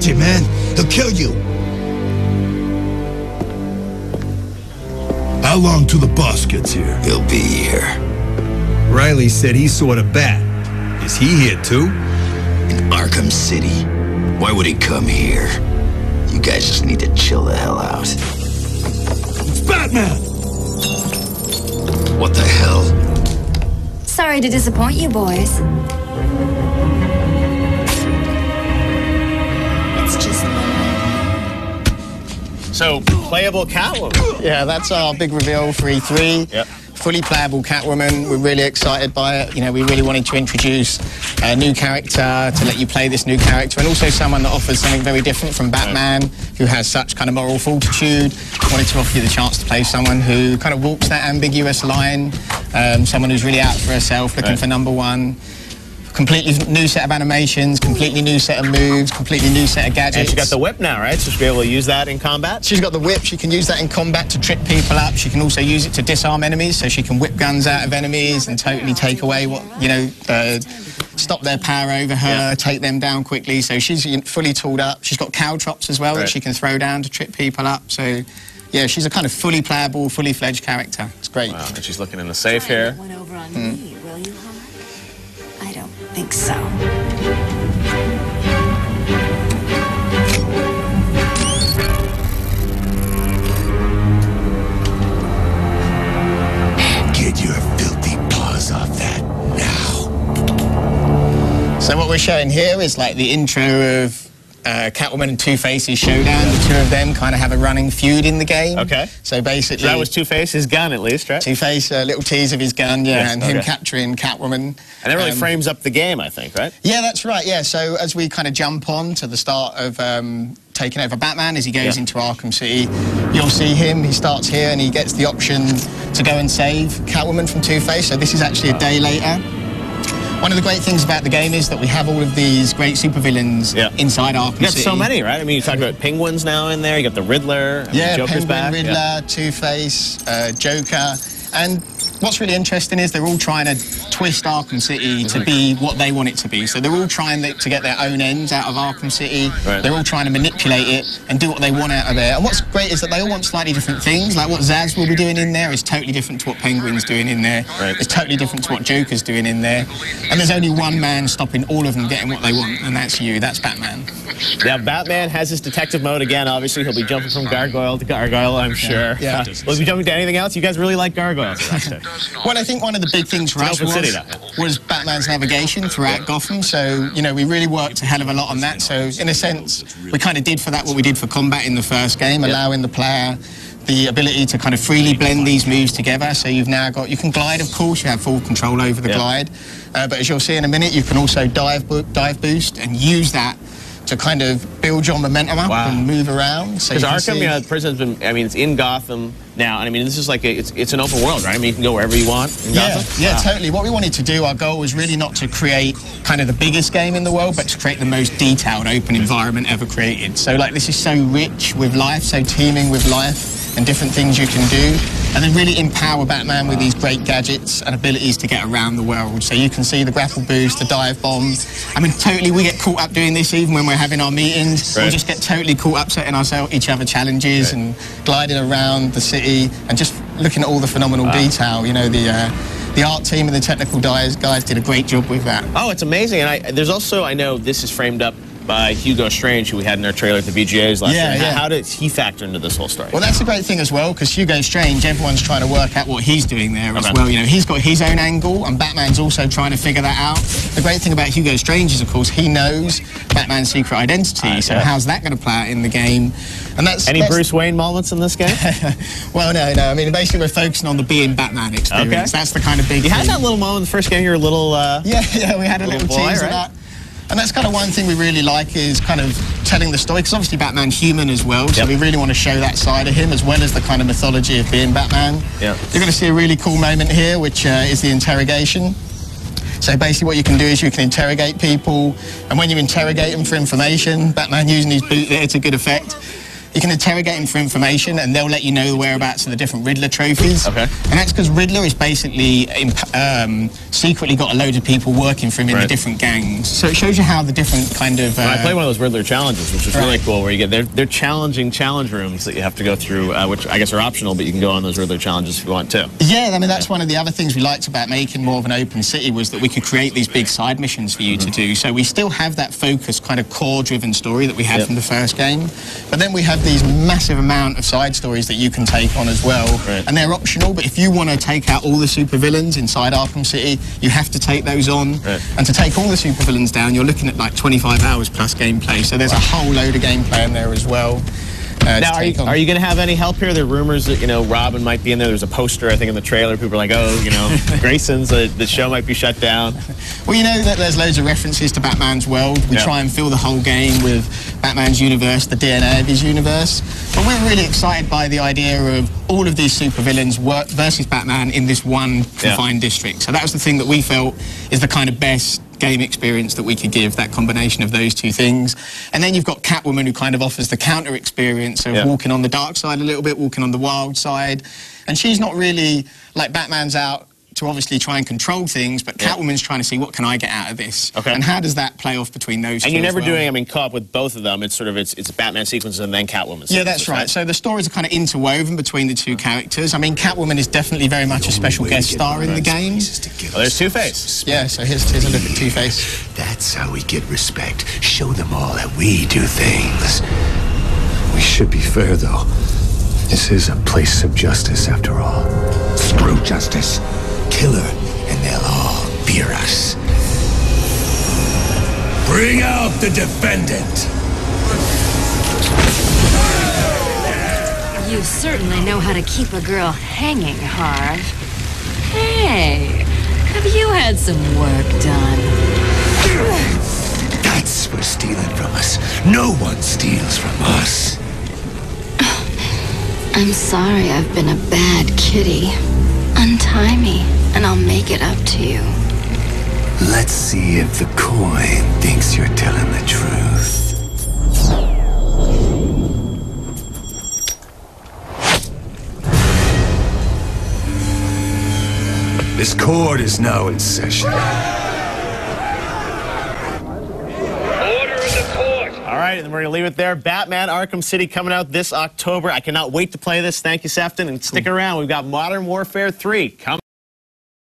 him, man. He'll kill you. How long till the boss gets here? He'll be here. Riley said he saw the bat. Is he here too? In Arkham City. Why would he come here? You guys just need to chill the hell out. It's Batman! What the hell? Sorry to disappoint you, boys. It's just... So, playable Catwoman. Yeah, that's our big reveal for E3. Yep. Fully playable Catwoman. We're really excited by it. You know, we really wanted to introduce a new character, to let you play this new character, and also someone that offers something very different from Batman, who has such kind of moral fortitude. Wanted to offer you the chance to play someone who kind of walks that ambiguous line, someone who's really out for herself, looking for number one. Completely new set of animations, completely new set of moves, completely new set of gadgets. And she's got the whip now, right? So she'll be able to use that in combat? She's got the whip. She can use that in combat to trip people up. She can also use it to disarm enemies, so she can whip guns out of enemies and totally take away what, you know, stop their power over her, take them down quickly. So she's fully tooled up. She's got caltrops as well that she can throw down to trip people up. So, yeah, she's a kind of fully playable, fully fledged character. It's great. Wow, and she's looking in the safe here. Went over on me, will you, Homer? I don't think so. Get your filthy paws off that now. So what we're showing here is like the intro of Catwoman and Two-Face's showdown. The two of them kind of have a running feud in the game. Okay. So basically... So that was Two-Face's gun, at least, right? Two-Face, a little tease of his gun, Yes, and him capturing Catwoman. And that really frames up the game, I think, right? Yeah, that's right, yeah. So as we kind of jump on to the start of taking over Batman, as he goes into Arkham City, you'll see him. He starts here and he gets the option to go and save Catwoman from Two-Face. So this is actually a day later. One of the great things about the game is that we have all of these great supervillains inside Arkham City. You got so many, right? I mean, you talk about Penguin's now in there. You got the Riddler. Joker's Penguin, back. Riddler, Two-Face, Joker. And what's really interesting is they're all trying to twist Arkham City to be what they want it to be. So they're all trying to get their own ends out of Arkham City. They're all trying to manipulate it and do what they want out of there. And what's great is that they all want slightly different things. Like what Zaz will be doing in there is totally different to what Penguin's doing in there. It's totally different to what Joker's doing in there. And there's only one man stopping all of them getting what they want, and that's you. That's Batman. Yeah, Batman has his detective mode again. Obviously, he'll be jumping from gargoyle to gargoyle, I'm sure. Yeah. Will he be jumping to anything else? You guys really like gargoyles. Well, I think one of the big things for us was Batman's navigation throughout Gotham. So, you know, we really worked a hell of a lot on that. So, in a sense, we kind of did for that what we did for combat in the first game, allowing the player the ability to kind of freely blend these moves together. So you've now got, you can glide, of course, you have full control over the glide. But as you'll see in a minute, you can also dive boost and use that to kind of build your momentum up and move around. Because Arkham, the prison's been, I mean, it's in Gotham now, and I mean, this is like, it's an open world, right? I mean, you can go wherever you want in Gotham? Yeah, totally. What we wanted to do, our goal was really not to create kind of the biggest game in the world, but to create the most detailed open environment ever created. So, like, this is so rich with life, so teeming with life and different things you can do, and then really empower Batman with these great gadgets and abilities to get around the world. So you can see the grapple boost, the dive bomb. I mean, totally, we get caught up doing this even when we're having our meetings. We'll just get totally caught up setting each other challenges and gliding around the city and just looking at all the phenomenal detail. You know, the art team and the technical guys did a great job with that. Oh, it's amazing. And there's also, I know this is framed up by Hugo Strange, who we had in our trailer at the VGAs last year. How did he factor into this whole story? Well, that's a great thing as well, because Hugo Strange, everyone's trying to work out what he's doing there as well. You know, he's got his own angle, and Batman's also trying to figure that out. The great thing about Hugo Strange is, of course, he knows Batman's secret identity, so how's that going to play out in the game? And that's Any Bruce Wayne moments in this game? Well, no. I mean, basically, we're focusing on the being Batman experience. That's the kind of big thing. You had that little moment in the first game, you were a little... yeah, we had a little tease of that. And that's kind of one thing we really like, is kind of telling the story, because obviously Batman's human as well, so we really want to show that side of him, as well as the kind of mythology of being Batman. You're going to see a really cool moment here, which is the interrogation. So basically what you can do is you can interrogate people, and when you interrogate them for information, Batman using his boot there to good effect, You can interrogate him for information, and they'll let you know the whereabouts of the different Riddler trophies. Okay. And that's because Riddler is basically secretly got a load of people working for him in the different gangs. So it shows you how the different kind of... I played one of those Riddler challenges, which is really cool, where you get... They're challenging challenge rooms that you have to go through, which I guess are optional, but you can go on those Riddler challenges if you want to. Yeah, I mean, that's one of the other things we liked about making more of an open city, was that we could create these big side missions for you to do. So we still have that focused, kind of core-driven story that we had from the first game, but then we have these massive amount of side stories that you can take on as well, and they're optional, but if you want to take out all the supervillains inside Arkham City, you have to take those on, and to take all the supervillains down, you're looking at like 25 hours plus gameplay, so there's a whole load of gameplay in there as well. Now, are you going to have any help here? There are rumors that, you know, Robin might be in there. There's a poster, I think, in the trailer. People are like, oh, you know, Grayson's, the show might be shut down. Well, you know that there's loads of references to Batman's world. We try and fill the whole game with Batman's universe, the DNA of his universe. But we're really excited by the idea of all of these supervillains versus Batman in this one confined district. So that was the thing that we felt is the kind of best game experience that we could give, that combination of those two things. And then you've got Catwoman, who kind of offers the counter experience of walking on the dark side a little bit, walking on the wild side. And she's not really, like, Batman's out to obviously try and control things, but Catwoman's trying to see, what can I get out of this? And how does that play off between those two? And you're never doing, I mean, co-op with both of them. It's sort of, it's Batman sequences and then Catwoman sequences. Yeah, that's right. So the stories are kind of interwoven between the two characters. I mean, Catwoman is definitely very much a special guest star in the game. Well, there's Two-Face. Yeah, so here's a look at Two-Face. That's how we get respect. Show them all that we do things. We should be fair, though. This is a place of justice, after all. Screw justice. Kill her, and they'll all fear us. Bring out the defendant. You certainly know how to keep a girl hanging, Harv. Hey, have you had some work done? That's for stealing from us. No one steals from us. I'm sorry I've been a bad kitty. Untie me, and I'll make it up to you. Let's see if the coin thinks you're telling the truth. This court is now in session. All right, and we're going to leave it there. Batman Arkham City coming out this October. I cannot wait to play this. Thank you, Sefton, and stick around. We've got Modern Warfare 3 coming.